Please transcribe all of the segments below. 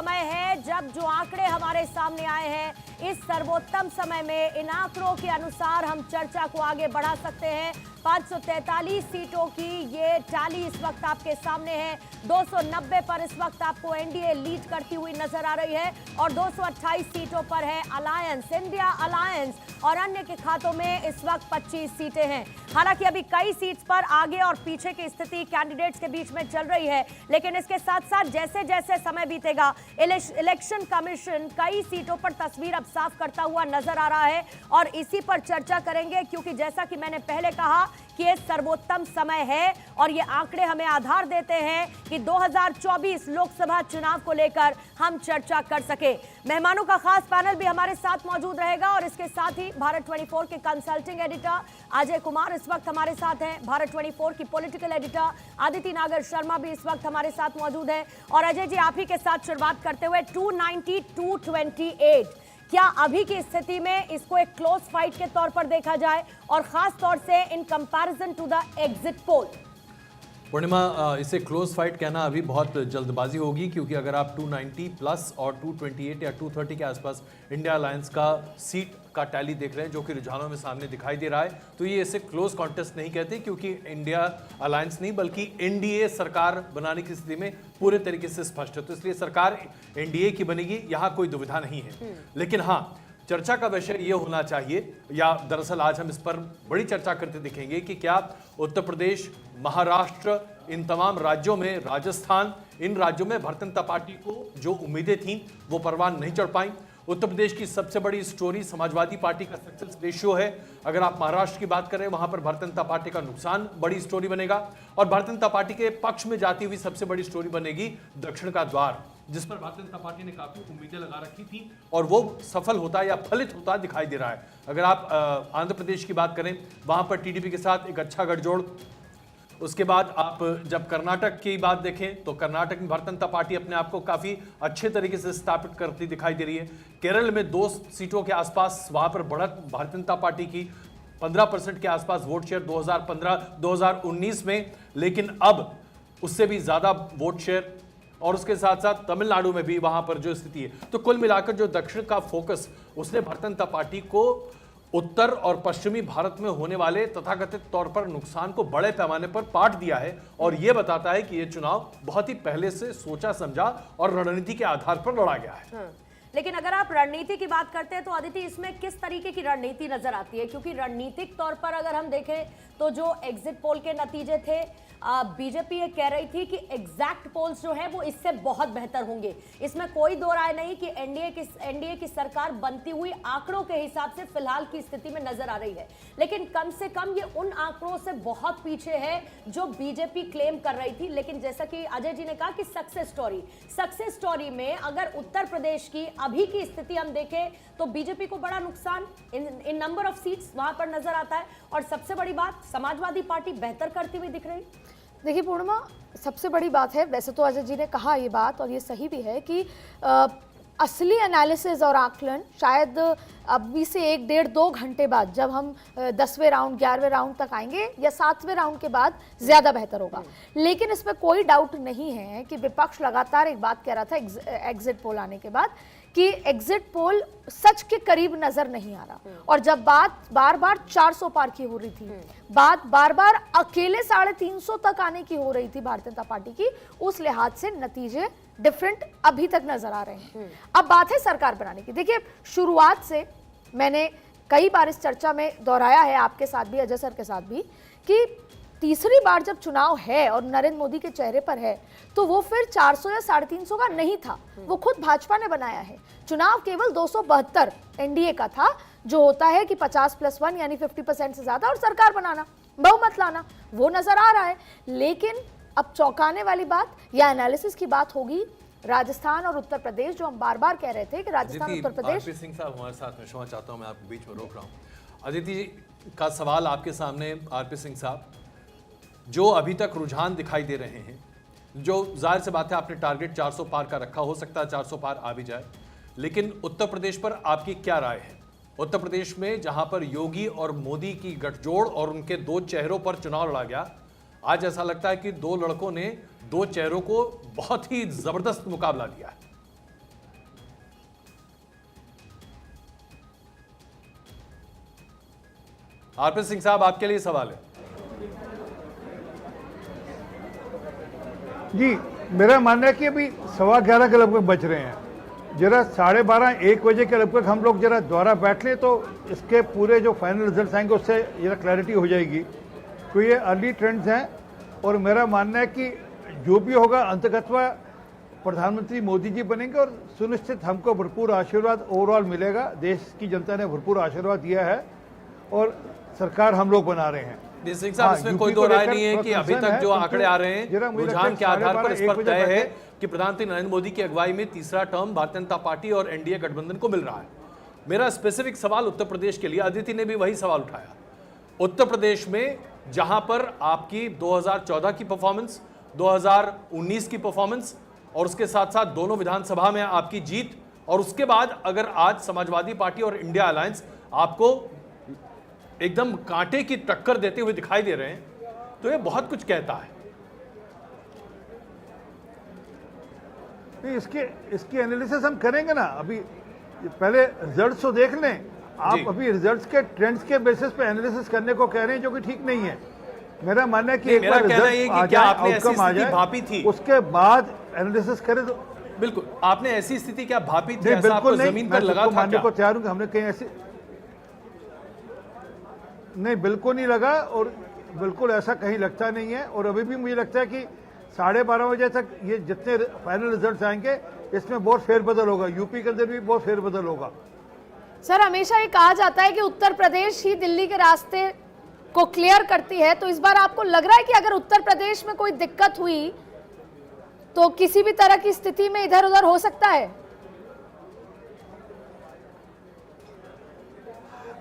समय है जब जो आंकड़े हमारे सामने आए हैं, इस सर्वोत्तम समय में इन आंकड़ों के अनुसार हम चर्चा को आगे बढ़ा सकते हैं। 543 सीटों की ये टैली इस वक्त आपके सामने है। 290 पर इस वक्त आपको एनडीए लीड करती हुई नजर आ रही है और 228 सीटों पर है अलायंस, इंडिया अलायंस, और अन्य के खातों में इस वक्त 25 सीटें हैं। हालांकि अभी कई सीट्स पर आगे और पीछे की स्थिति कैंडिडेट्स के बीच में चल रही है, लेकिन इसके साथ साथ जैसे जैसे समय बीतेगा इलेक्शन कमीशन कई सीटों पर तस्वीर अब साफ करता हुआ नजर आ रहा है और इसी पर चर्चा करेंगे, क्योंकि जैसा कि मैंने पहले कहा कि ये सर्वोत्तम समय है और ये आंकड़े हमें आधार देते हैं कि 2024 लोकसभा चुनाव को लेकर हम चर्चा कर सके। मेहमानों का खास पैनल भी हमारे साथ मौजूद रहेगा और इसके साथ ही भारत 24 के कंसल्टिंग एडिटर अजय कुमार इस वक्त हमारे साथ हैं। भारत 24 की पॉलिटिकल एडिटर अदिति नागर शर्मा भी इस वक्त हमारे साथ मौजूद है। और अजय जी, आप ही के साथ शुरुआत करते हुए 290 228, क्या अभी की स्थिति में इसको एक क्लोज फाइट के तौर पर देखा जाए और खास तौर से in comparison to the exit poll? Purnima, इसे क्लोज फाइट कहना अभी बहुत जल्दबाजी होगी, क्योंकि अगर आप 290 प्लस और 228 या 230 के आसपास इंडिया अलायंस का सीट का टैली देख रहे हैं जो कि रुझानों में सामने दिखाई दे रहा है, तो ये इसे क्लोज कॉन्टेस्ट नहीं कहते, क्योंकि इंडिया अलायंस नहीं बल्कि एनडीए सरकार बनाने की स्थिति में पूरे तरीके से स्पष्ट है। तो इसलिए सरकार एनडीए की बनेगी, यहाँ कोई दुविधा नहीं है। लेकिन हाँ, चर्चा का विषय ये होना चाहिए, या दरअसल आज हम इस पर बड़ी चर्चा करते दिखेंगे कि क्या उत्तर प्रदेश, महाराष्ट्र, इन तमाम राज्यों में, राजस्थान, इन राज्यों में भारतीय जनता पार्टी को जो उम्मीदें थीं वो परवान नहीं चढ़ पाई। उत्तर प्रदेश की सबसे बड़ी स्टोरी समाजवादी पार्टी का सक्सेस रेशियो है। अगर आप महाराष्ट्र की बात करें, वहां पर भारतीय जनता पार्टी का नुकसान बड़ी स्टोरी बनेगा, और भारतीय जनता पार्टी के पक्ष में जाती हुई सबसे बड़ी स्टोरी बनेगी दक्षिण का द्वार, जिस पर भारतीय जनता पार्टी ने काफी उम्मीदें लगा रखी थी और वो सफल होता या फलित होता दिखाई दे रहा है। अगर आप आंध्र प्रदेश की बात करें, वहां पर टीडीपी के साथ एक अच्छा गठजोड़। उसके बाद आप जब कर्नाटक की बात देखें तो कर्नाटक में भारतीय जनता पार्टी अपने आप को काफी अच्छे तरीके से स्थापित करती दिखाई दे रही है। केरल में 2 सीटों के आसपास वहां पर बढ़त भारतीय जनता पार्टी की 15% के आसपास वोट शेयर 2015-2019 में, लेकिन अब उससे भी ज्यादा वोट शेयर, और उसके साथ साथ तमिलनाडु में भी वहां पर जो स्थिति है। तो कुल मिलाकर जो दक्षिण का फोकस, उसने भारतीय जनता पार्टी को उत्तर और पश्चिमी भारत में होने वाले तथाकथित तौर पर नुकसान को बड़े पैमाने पर पाट दिया है, और यह बताता है कि यह चुनाव बहुत ही पहले से सोचा समझा और रणनीति के आधार पर लड़ा गया है। लेकिन अगर आप रणनीति की बात करते हैं तो अदिति, इसमें किस तरीके की रणनीति नजर आती है? क्योंकि रणनीतिक तौर पर अगर हम देखें तो जो एग्जिट पोल के नतीजे थे, बीजेपी ये कह रही थी कि एग्जैक्ट पोल्स जो है वो इससे बहुत बेहतर होंगे। इसमें कोई दो राय नहीं कि एनडीए की सरकार बनती हुई आंकड़ों के हिसाब से फिलहाल की स्थिति में नजर आ रही है, लेकिन कम से कम ये उन आंकड़ों से बहुत पीछे है जो बीजेपी क्लेम कर रही थी। लेकिन जैसा कि अजय जी ने कहा कि सक्सेस स्टोरी में अगर उत्तर प्रदेश की अभी की स्थिति हम देखें तो बीजेपी को बड़ा नुकसान इन नंबर ऑफ सीट्स वहां पर नजर आता है, और सबसे बड़ी बात, समाजवादी पार्टी बेहतर करती हुई दिख रही। देखिए पूर्णिमा, सबसे बड़ी बात है, वैसे तो अजय जी ने कहा ये बात और ये सही भी है कि असली एनालिसिस और आकलन शायद अभी से 1-1.5-2 घंटे बाद, जब हम 10वें राउंड 11वें राउंड तक आएंगे या 7वें राउंड के बाद ज़्यादा बेहतर होगा। लेकिन इसमें कोई डाउट नहीं है कि विपक्ष लगातार एक बात कह रहा था एग्जिट पोल आने के बाद कि एग्जिट पोल सच के करीब नजर नहीं आ रहा, और जब बात बार बार 400 पार की हो रही थी, बात बार बार अकेले 350 तक आने की हो रही थी भारतीय जनता पार्टी की, उस लिहाज से नतीजे डिफरेंट अभी तक नजर आ रहे हैं। अब बात है सरकार बनाने की। देखिए, शुरुआत से मैंने कई बार इस चर्चा में दोहराया है, आपके साथ भी, अजय सर के साथ भी, कि तीसरी बार जब चुनाव है और नरेंद्र मोदी के चेहरे पर है तो वो फिर 400 या 350 का नहीं था, वो खुद भाजपा ने बनाया है। चुनाव केवल 272 एनडीए का था, जो होता है कि 50+1 यानी 50% से ज्यादा, और सरकार बनाना, बहुमत लाना, वो नजर आ रहा है। लेकिन अब चौंकाने वाली बात या एनालिसिस की बात होगी राजस्थान और उत्तर प्रदेश, जो हम बार बार कह रहे थे कि राजस्थान उत्तर प्रदेश। आरपी सिंह साहब हमारे साथ में, क्षमा चाहता हूं, मैं आपको बीच में रोक रहा हूं। अदिति जी का सवाल आपके सामने। आरपी सिंह साहब, जो अभी तक रुझान दिखाई दे रहे हैं, जो जाहिर सी बात है आपने टारगेट 400 पार का रखा, हो सकता है 400 पार आ भी जाए, लेकिन उत्तर प्रदेश पर आपकी क्या राय है? उत्तर प्रदेश में जहां पर योगी और मोदी की गठजोड़ और उनके 2 चेहरों पर चुनाव लड़ा गया, आज ऐसा लगता है कि 2 लड़कों ने 2 चेहरों को बहुत ही जबरदस्त मुकाबला दिया है। आरपी सिंह साहब, आपके लिए सवाल है। जी, मेरा मानना है कि अभी 11:15 के लगभग बज रहे हैं, जरा 12:30 1 बजे के लगभग हम लोग जरा दोबारा बैठ लें तो इसके पूरे जो फाइनल रिजल्ट आएंगे उससे जरा क्लैरिटी हो जाएगी। तो ये अर्ली ट्रेंड्स हैं और मेरा मानना है कि जो भी होगा अंततः प्रधानमंत्री मोदी जी बनेंगे और सुनिश्चित हमको भरपूर आशीर्वाद ओवरऑल मिलेगा। देश की जनता ने भरपूर आशीर्वाद दिया है और सरकार हम लोग बना रहे हैं। सिंह साहब, इसमें कोई दो राय नहीं है कि अभी तक जो आंकड़े आ रहे हैं रुझान के आधार पर इस पर तय है कि प्रधानमंत्री नरेंद्र मोदी की अगुवाई में तीसरा टर्म भारतीय जनता पार्टी और एनडीए गठबंधन को मिल रहा है। मेरा स्पेसिफिक सवाल उत्तर प्रदेश के लिए, अदिति ने भी वही सवाल उठाया। उत्तर प्रदेश में जहां पर आपकी 2014 की परफॉर्मेंस, 2019 की परफॉर्मेंस और उसके साथ साथ दोनों विधानसभा में आपकी जीत, और उसके बाद अगर आज समाजवादी पार्टी और इंडिया अलायंस आपको एकदम कांटे की टक्कर देते हुए दिखाई दे रहे हैं, तो ये बहुत कुछ कहता है। इसकी एनालिसिस हम करेंगे ना। अभी पहले रिजल्ट्स तो देख लें आप। अभी रिजल्ट्स के ट्रेंड्स के बेसिस पे एनालिसिस करने को कह रहे हैं, जो कि ठीक नहीं है। मेरा मानना है कि एक बार रिजल्ट आ जाए, आउटकम आ जाए, उसके बाद एनालिसिस करें। तो बिल्कुल, आपने ऐसी स्थिति क्या भापी थी? ऐसा आपको जमीन पर लगा था? मानने को तैयार हूं कि हमने कहीं ऐसी नहीं, बिल्कुल नहीं लगा और बिल्कुल ऐसा कहीं लगता नहीं है। और अभी भी मुझे लगता है कि 12:30 बजे तक ये जितने फाइनल रिजल्ट्स आएंगे इसमें बहुत फेरबदल होगा। यूपी के अंदर भी बहुत फेरबदल होगा। सर, हमेशा ये कहा जाता है कि उत्तर प्रदेश ही दिल्ली के रास्ते को क्लियर करती है, तो इस बार आपको लग रहा है कि अगर उत्तर प्रदेश में कोई दिक्कत हुई तो किसी भी तरह की स्थिति में इधर उधर हो सकता है?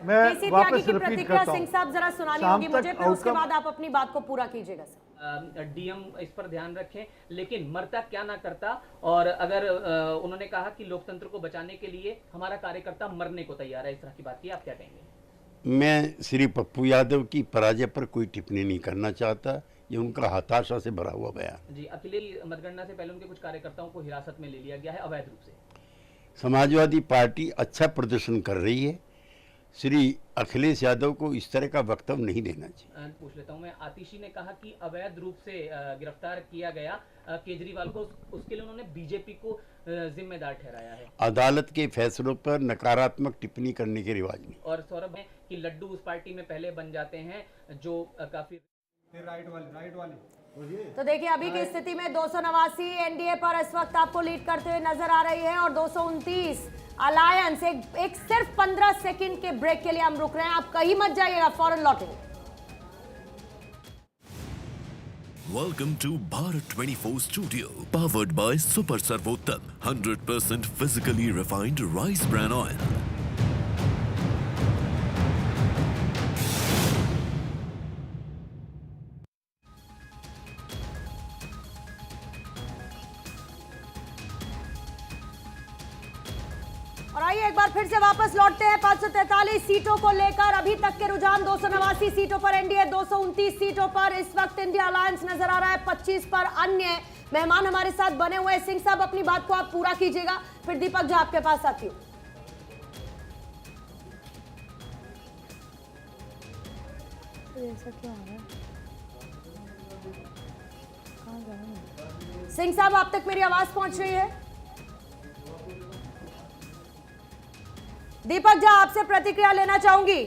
मैं वापस रिपीट करता हूं। सिंह साहब जरा सुनानी होगी मुझे, फिर उसके बाद आप अपनी बात को पूरा कीजिएगा। सर, डीएम इस पर ध्यान रखें, लेकिन मरता क्या ना करता। और अगर उन्होंने कहा कि लोकतंत्र को बचाने के लिए हमारा कार्यकर्ता मरने को तैयार है, इस तरह की बात की, आप क्या कहेंगे? मैं श्री पप्पू यादव की पराजय पर कोई टिप्पणी नहीं करना चाहता। ये उनका हताशा से भरा हुआ बयान। जी, अखिलेश मतगणना से पहले उनके कुछ कार्यकर्ताओं को हिरासत में ले लिया गया है अवैध रूप से। समाजवादी पार्टी अच्छा प्रदर्शन कर रही है। श्री अखिलेश यादव को इस तरह का वक्तव्य नहीं देना चाहिए। पूछ लेता हूं मैं, आतिशी ने कहा कि अवैध रूप से गिरफ्तार किया गया केजरीवाल को, उसके लिए उन्होंने बीजेपी को जिम्मेदार ठहराया है। अदालत के फैसलों पर नकारात्मक टिप्पणी करने के रिवाज नहीं। और सौरभ है कि लड्डू उस पार्टी में पहले बन जाते हैं जो काफी राइट वाली। तो देखिए, अभी की स्थिति में 289 एनडीए पर इस वक्त आपको लीड करते हुए नजर आ रही है और 229 अलायंस। एक सिर्फ 15 सेकंड के ब्रेक के लिए हम रुक रहे हैं, आप कहीं मत जाइएगा, फौरन लौटेंगे। Welcome to Bharat 24 Studio, powered by Super Sarvottam, 100% physically refined rice bran oil. और आइए एक बार फिर से वापस लौटते हैं 543 सीटों को लेकर। अभी तक के रुझान 289 सीटों पर एनडीए, 229 सीटों पर इस वक्त इंडिया अलायंस नजर आ रहा है, 25 पर अन्य। मेहमान हमारे साथ बने हुए हैं। सिंह साहब, अपनी बात को आप पूरा कीजिएगा, फिर दीपक झा आपके पास आती हूँ। ऐसा क्यों हो रहा है? सिंह साहब, आप तक मेरी आवाज पहुंच रही है? दीपक झा, आपसे प्रतिक्रिया लेना चाहूंगी,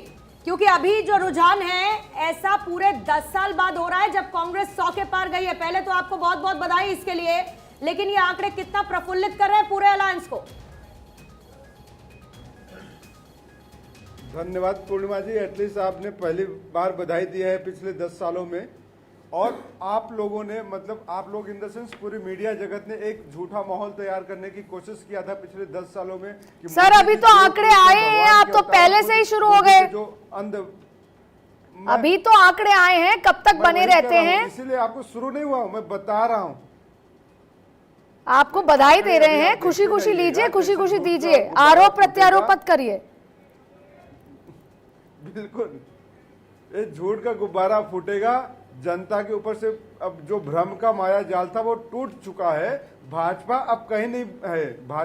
क्योंकि अभी जो रुझान है ऐसा पूरे 10 साल बाद हो रहा है जब कांग्रेस 100 के पार गई है। पहले तो आपको बहुत बहुत बधाई इसके लिए, लेकिन ये आंकड़े कितना प्रफुल्लित कर रहे हैं पूरे अलायंस को? धन्यवाद पूर्णिमा जी। एटलीस्ट आपने पहली बार बधाई दिया है पिछले 10 सालों में, और आप लोगों ने, मतलब आप लोग इन द सेंस पूरी मीडिया जगत ने एक झूठा माहौल तैयार करने की कोशिश किया था पिछले 10 सालों में कि सर अभी तो आंकड़े आए हैं, आप तो पहले से ही शुरू हो गए। जो अभी तो आंकड़े आए हैं, कब तक बने रहते हैं? इसीलिए आपको शुरू नहीं हुआ, मैं बता रहा हूँ। आपको बधाई दे रहे हैं, खुशी खुशी लीजिए, खुशी खुशी दीजिए, आरोप प्रत्यारोप मत करिए। बिल्कुल, ये झूठ का गुब्बारा फूटेगा जनता के ऊपर से। अब जो भ्रम का माया जाल था वो टूट चुका है। भाजपा अब कहीं नहीं है। भाजपा